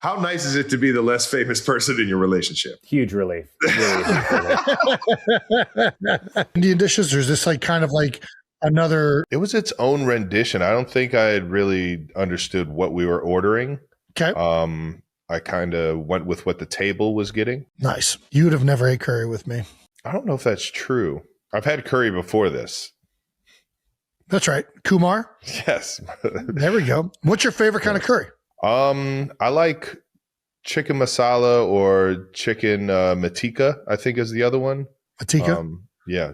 How nice is it to be the less famous person in your relationship? Huge relief. Indian dishes, or is this like kind of like another? It was its own rendition. I don't think I had really understood what we were ordering. Okay. I kind of went with what the table was getting. Nice. You would have never ate curry with me. I don't know if that's true. I've had curry before this. That's right. Kumar? Yes. There we go. What's your favorite kind of curry? I like chicken masala or chicken matika, I think is the other one. Matika? Yeah.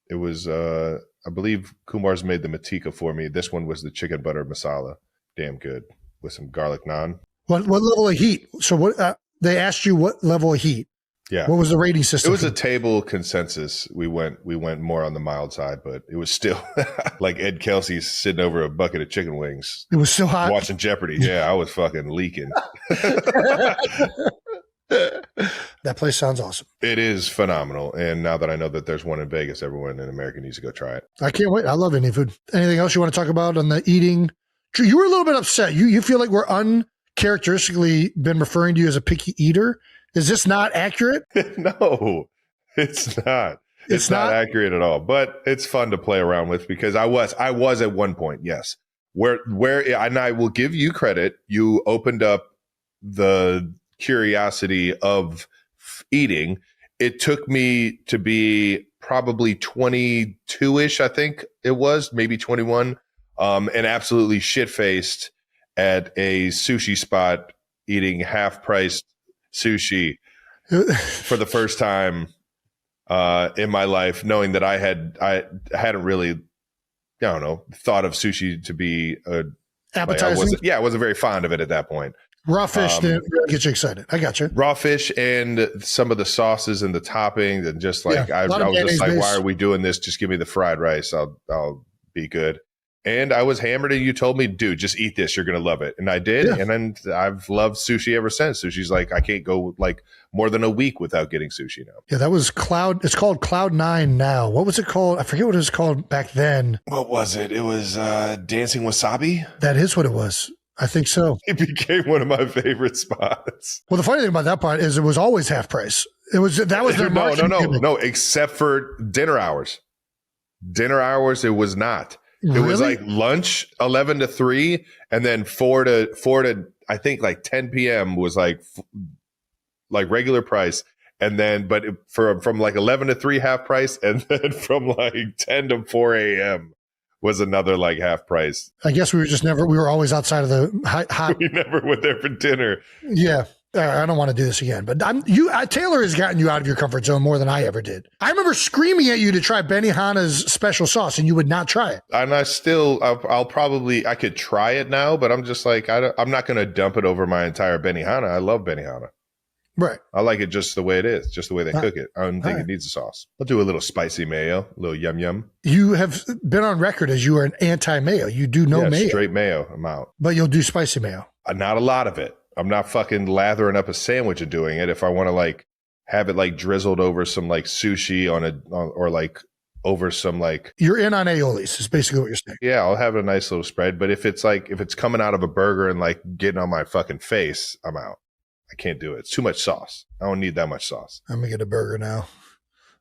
It was, I believe Kumar's made the matika for me. This one was the chicken butter masala. Damn good. With some garlic naan. What level of heat? So what they asked you what level of heat? Yeah. What was the rating system? It was a table consensus. We went more on the mild side, but it was still like Ed Kelce sitting over a bucket of chicken wings. It was so hot. Watching Jeopardy. Yeah, I was fucking leaking. That place sounds awesome. It is phenomenal. And now that I know that there's one in Vegas, everyone in America needs to go try it. I can't wait. I love Indian food. Anything else you want to talk about on the eating? You were a little bit upset. You feel like we're uncharacteristically been referring to you as a picky eater. Is this not accurate? No, it's not. It's not accurate at all. But it's fun to play around with because I was at one point, yes. Where and I will give you credit. You opened up the curiosity of eating. It took me to be probably 22-ish, I think it was, maybe 21, and absolutely shit-faced at a sushi spot eating half-priced sushi for the first time in my life, knowing that I hadn't really, I don't know, thought of sushi to be appetizing. I wasn't very fond of it at that point. Raw fish didn't really get you excited. I got you. Raw fish and some of the sauces and the toppings, and just like I was just like, why are we doing this? Just give me the fried rice. I'll be good. And I was hammered, and you told me, dude, just eat this. You're going to love it. And I did. Yeah. And then I've loved sushi ever since. Sushi's like, I can't go like more than a week without getting sushi now. Yeah, that was It's called Cloud9 now. What was it called? I forget what it was called back then. What was it? It was Dancing Wasabi. That is what it was. I think so. It became one of my favorite spots. Well, the funny thing about that part is it was always half price. That was their no, except for dinner hours. Dinner hours, it was not. It was like lunch 11 to 3, and then 4 to I think like 10 p.m. was like regular price, and then from like 11 to 3 half price, and then from like 10 to 4 a.m. was another like half price. I guess we were always outside of the hot. We never went there for dinner. Yeah. I don't want to do this again, but Taylor has gotten you out of your comfort zone more than I ever did. I remember screaming at you to try Benihana's special sauce, and you would not try it. And I could try it now, but I'm just like, I'm not going to dump it over my entire Benihana. I love Benihana. Right. I like it just the way it is, just the way they cook it. I don't think it needs a sauce. I'll do a little spicy mayo, a little yum yum. You have been on record as you are an anti-mayo. You do no mayo. Straight mayo. I'm out. But you'll do spicy mayo. Not a lot of it. I'm not fucking lathering up a sandwich and doing it. If I want to like have it like drizzled over some like sushi or like over some like. You're in on aiolis is basically what you're saying. Yeah, I'll have a nice little spread. But if it's coming out of a burger and like getting on my fucking face, I'm out. I can't do it. It's too much sauce. I don't need that much sauce. I'm going to get a burger now.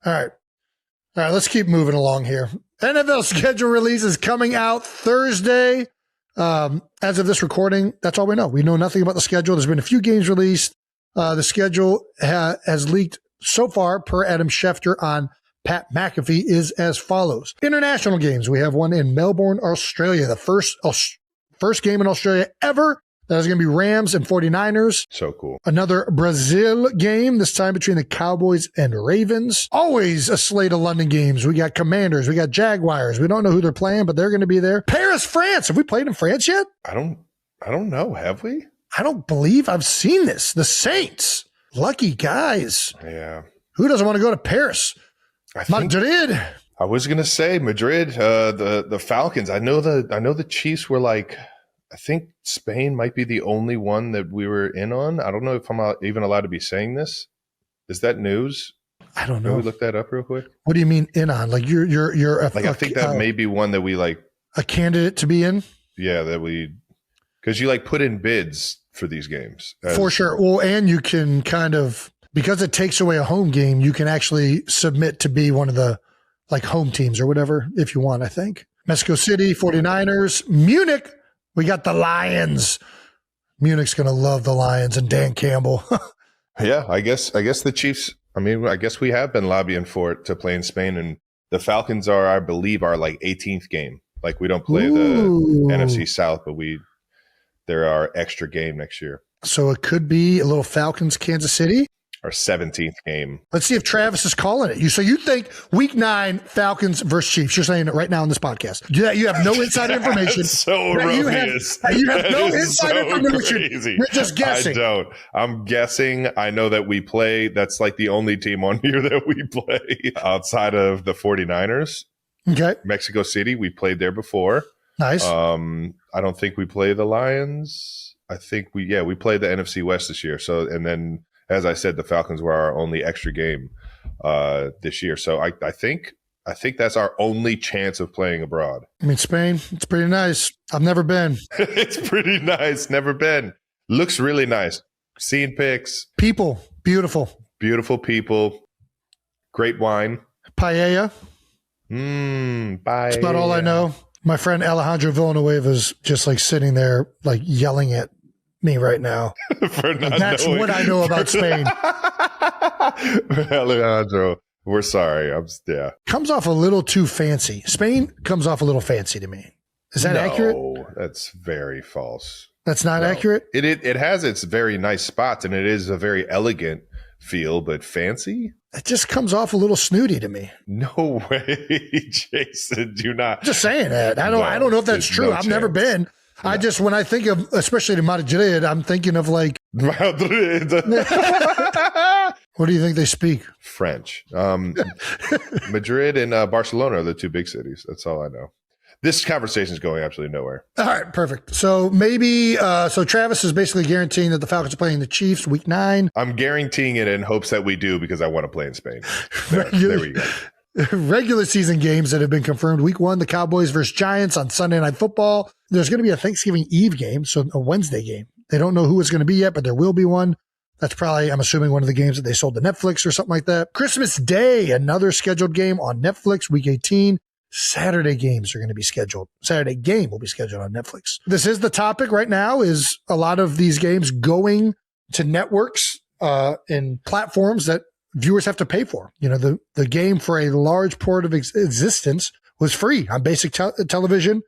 All right. Let's keep moving along here. NFL schedule release is coming out Thursday. As of this recording, that's all we know. We know nothing about the schedule. There's been a few games released. The schedule has leaked so far, per Adam Schefter on Pat McAfee, is as follows. International games. We have one in Melbourne, Australia. The first game in Australia ever. That is going to be Rams and 49ers. So cool. Another Brazil game, this time between the Cowboys and Ravens. Always a slate of London games. We got Commanders. We got Jaguars. We don't know who they're playing, but they're going to be there. Paris, France. Have we played in France yet? I don't know. Have we? I don't believe I've seen this. The Saints. Lucky guys. Yeah. Who doesn't want to go to Paris? Madrid. I was going to say Madrid, the Falcons. I know the Chiefs were like, I think Spain might be the only one that we were in on. I don't know if I'm even allowed to be saying this. Is that news? I don't know. Can we look that up real quick? What do you mean in on? Like you're I think that may be one that we like a candidate to be in. Yeah, because you like put in bids for these games. For sure. Well, and you can kind of, because it takes away a home game, you can actually submit to be one of the like home teams or whatever if you want, I think. Mexico City, 49ers, Munich, we got the Lions. Munich's going to love the Lions and Dan Campbell. Yeah, I guess the Chiefs, I guess we have been lobbying for it to play in Spain, and the Falcons are, I believe, our like 18th game. Like we don't play the NFC South, but they're our extra game next year. So it could be a little Falcons, Kansas City. Our 17th game. Let's see if Travis is calling it. So you think Week 9 Falcons versus Chiefs? You're saying it right now on this podcast. You have no inside information. So erroneous. You have no inside information. Crazy. You're just guessing. I don't. I'm guessing. I know that we play. That's like the only team on here that we play outside of the 49ers. Okay. Mexico City. We played there before. Nice. I don't think we play the Lions. I think we played the NFC West this year. So, and then, as I said, the Falcons were our only extra game this year. So I think that's our only chance of playing abroad. I mean, Spain, it's pretty nice. I've never been. It's pretty nice. Never been. Looks really nice. Seeing pics. People, beautiful. Beautiful people. Great wine. Paella. Paella. That's about all I know. My friend Alejandro Villanueva is just like sitting there, like yelling at me right now. That's what I know about Spain. Alejandro, we're sorry. Comes off a little too fancy. Spain comes off a little fancy to me. Is that accurate? No, that's very false. That's not accurate? It has its very nice spots, and it is a very elegant feel, but fancy? It just comes off a little snooty to me. No way, Jason. Do not. Just saying that. I don't know if that's true. I've never been. No. I just, when I think of, especially Madrid, I'm thinking of like. Madrid. What do you think they speak? French. Madrid and Barcelona are the two big cities. That's all I know. This conversation is going absolutely nowhere. All right, perfect. So maybe, so Travis is basically guaranteeing that the Falcons are playing the Chiefs Week 9. I'm guaranteeing it in hopes that we do because I want to play in Spain. There we go. Regular season games that have been confirmed. Week 1, the Cowboys versus Giants on Sunday Night Football. There's going to be a Thanksgiving Eve game, so a Wednesday game. They don't know who it's going to be yet, but there will be one. That's probably, I'm assuming, one of the games that they sold to Netflix or something like that. Christmas Day, another scheduled game on Netflix, Week 18. Saturday games are going to be scheduled. Saturday game will be scheduled on Netflix. This is the topic right now, is a lot of these games going to networks and platforms that viewers have to pay for. You know, the game for a large part of existence was free on basic television.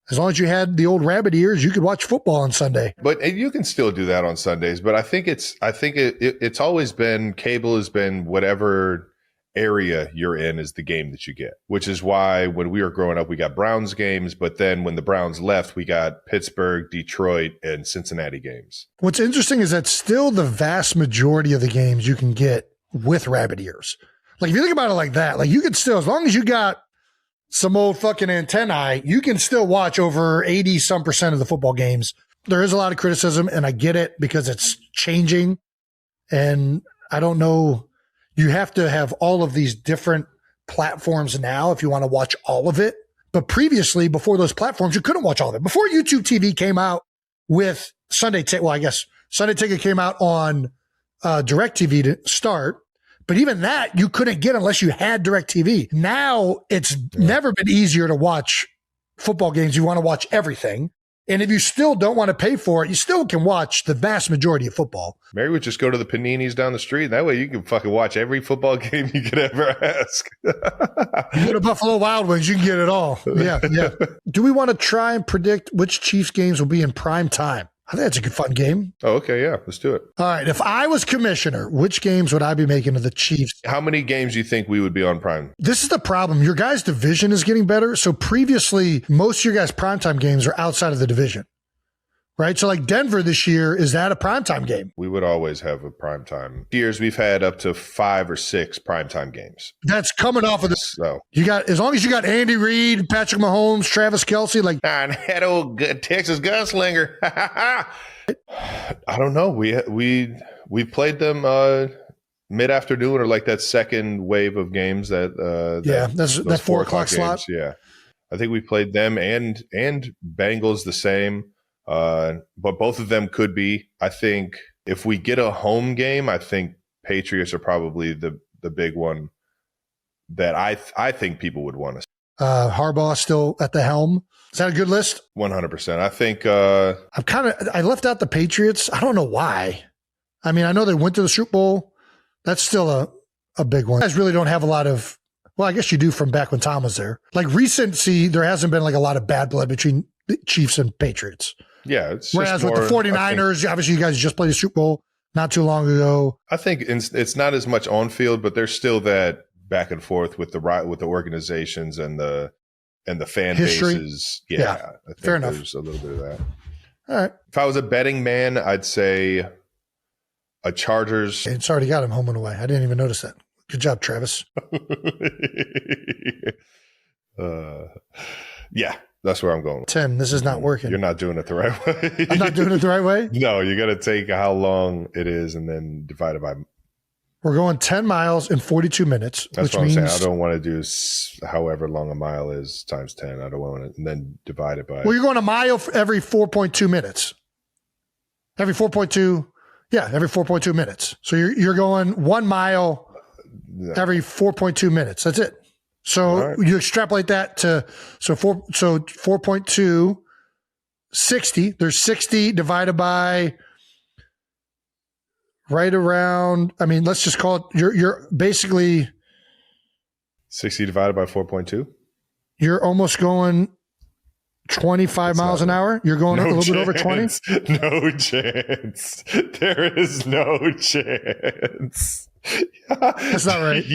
As long as you had the old rabbit ears, you could watch football on Sunday. But you can still do that on Sundays. But I think it's always been, cable has been whatever area you're in is the game that you get, which is why when we were growing up, we got Browns games. But then when the Browns left, we got Pittsburgh, Detroit, and Cincinnati games. What's interesting is that still the vast majority of the games you can get with rabbit ears. Like if you think about it like that, like you can still, as long as you got some old fucking antennae, you can still watch over 80% of the football games. There is a lot of criticism, and I get it because it's changing. And I don't know, you have to have all of these different platforms now if you want to watch all of it. But previously, before those platforms, you couldn't watch all of it. Before YouTube TV came out with Sunday Ticket, well, I guess Sunday Ticket came out on DirecTV to start. But even that you couldn't get unless you had DirecTV. Now it's never been easier to watch football games. You want to watch everything. And if you still don't want to pay for it, you still can watch the vast majority of football. Mary would just go to the Paninis down the street. That way you can fucking watch every football game you could ever ask. You go to Buffalo Wild Wings, you can get it all. Yeah. Do we want to try and predict which Chiefs games will be in prime time? I think that's a good fun game. Oh, okay. Yeah, let's do it. All right. If I was commissioner, which games would I be making of the Chiefs? How many games do you think we would be on prime? This is the problem. Your guys' division is getting better. So previously, most of your guys' primetime games are outside of the division, right? So like Denver this year, is that a primetime game? We would always have a primetime. Years we've had up to 5 or 6 primetime games. That's coming off of this. So you got, as long as you got Andy Reid, Patrick Mahomes, Travis Kelce, like and that old good Texas gunslinger. I don't know. We played them mid-afternoon or like that second wave of games that that's that 4 o'clock slot. Yeah, I think we played them and Bengals the same. But both of them could be. I think if we get a home game, I think Patriots are probably the big one that I think people would want to see. Harbaugh still at the helm. Is that a good list? 100%. I think I left out the Patriots. I don't know why. I mean, I know they went to the Super Bowl. That's still a big one. You guys really don't have a lot of, well, I guess you do from back when Tom was there. Like recency, there hasn't been like a lot of bad blood between the Chiefs and Patriots. Yeah. It's whereas with the 49ers, obviously you guys just played the Super Bowl not too long ago. I think it's not as much on field, but there's still that back and forth with the organizations and the fan history. Bases. Yeah, I think fair enough. There's a little bit of that. All right. If I was a betting man, I'd say a Chargers. It's already got him home and away. I didn't even notice that. Good job, Travis. Yeah, that's where I'm going. Tim, this is not working. You're not doing it the right way. I'm not doing it the right way? No, you got to take how long it is and then divide it by. We're going 10 miles in 42 minutes. That's what I'm saying. I don't want to do however long a mile is times 10. I don't want to, and then divide it by. Well, you're going a mile every 4.2 minutes. Every 4.2. Yeah, every 4.2 minutes. So you're going 1 mile every 4.2 minutes. That's it. So you extrapolate that to 4.2, 60. There's 60 divided by right around. I mean, let's just call it. You're basically 60 divided by 4.2. You're almost going 25 miles an hour. You're going a little bit over 20. No chance. There is no chance. That's not right.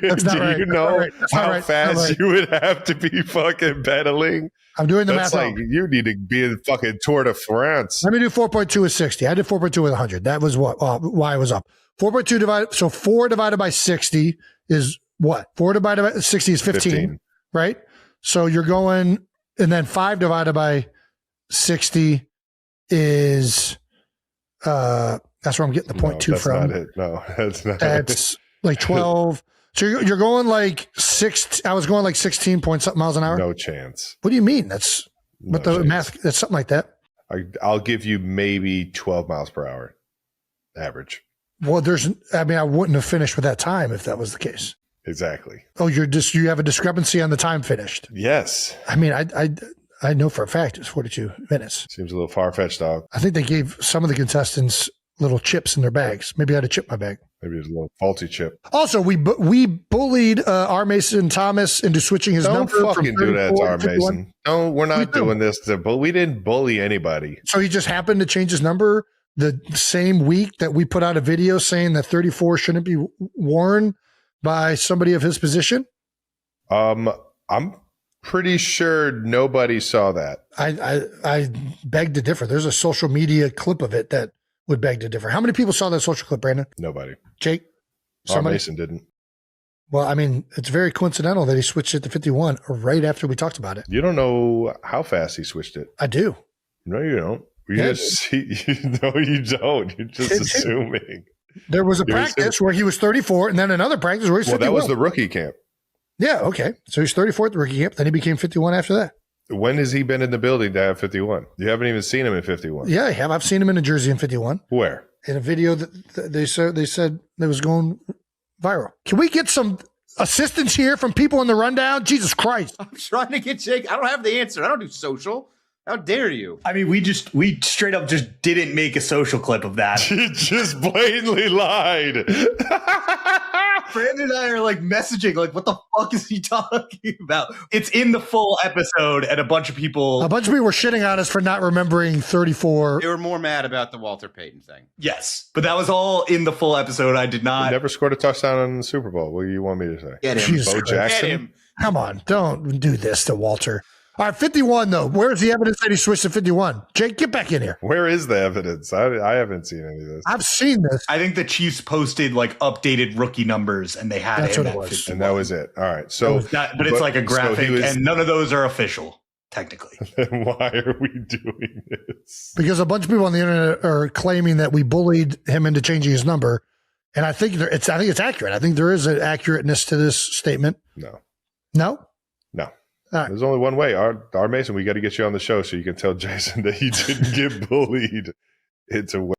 That's not right. You know how fast you would have to be fucking pedaling? I'm doing the math. Like you need to be in fucking Tour de France. Let me do 4.2 with 60. I did 4.2 with 100. That was why I was up. 4.2 divided. So 4 divided by 60 is what? 4 divided by 60 is 15. Right? So you're going, and then 5 divided by 60 is, that's where I'm getting the 0.2 from. Not it. No, that's not That's like 12. So you're going like 6. I was going like 16 point something miles an hour. No chance. What do you mean? That's what the math. That's something like that. I'll give you maybe 12 miles per hour average. Well, I wouldn't have finished with that time if that was the case. Exactly. Oh, you have a discrepancy on the time finished. Yes. I mean, I know for a fact it's 42 minutes. Seems a little far-fetched, dog. I think they gave some of the contestants little chips in their bags. Maybe I had to chip my bag. Maybe it was a little faulty chip. Also, we bullied R. Mason Thomas into switching his number. Don't fucking do that to R. Mason. No, we're not doing this. But we didn't bully anybody. So he just happened to change his number the same week that we put out a video saying that 34 shouldn't be worn by somebody of his position. I'm pretty sure nobody saw that. I beg to differ. There's a social media clip of it that would beg to differ. How many people saw that social clip, Brandon? Nobody. Jake? Somebody? Mason didn't. Well, I mean, it's very coincidental that he switched it to 51 right after we talked about it. You don't know how fast he switched it. I do. No, you don't. No, you don't. You're just assuming. There was a practice where he was 34 and then another practice where he's 51. Well, that was the rookie camp. Yeah, okay. So he's 34 at the rookie camp. Then he became 51 after that. When has he been in the building to have 51? You haven't even seen him in 51. Yeah, I have. I've seen him in a jersey in 51. Where? In a video that they said that was going viral. Can we get some assistance here from people in the rundown? Jesus Christ. I'm trying to get Jake. I don't have the answer. I don't do social. How dare you? I mean, we straight up just didn't make a social clip of that. You just blatantly lied. Brandon and I are like messaging, like, what the fuck is he talking about? It's in the full episode, and a bunch of people were shitting on us for not remembering 34. They were more mad about the Walter Payton thing. Yes, but that was all in the full episode. I did not. He never scored a touchdown in the Super Bowl. What do you want me to say? Get him. Bo Jackson? Get him. Come on, don't do this to Walter. All right, 51, though. Where's the evidence that he switched to 51? Jake, get back in here. Where is the evidence? I haven't seen any of this. I've seen this. I think the Chiefs posted like updated rookie numbers, and they had That's him what it at was. 51. And that was it. All right. So, but it's like a graphic, and none of those are official, technically. Then why are we doing this? Because a bunch of people on the internet are claiming that we bullied him into changing his number. And I think it's accurate. I think there is an accurateness to this statement. No. No? No. All right. There's only one way. Our Mason, we got to get you on the show so you can tell Jason that he didn't get bullied into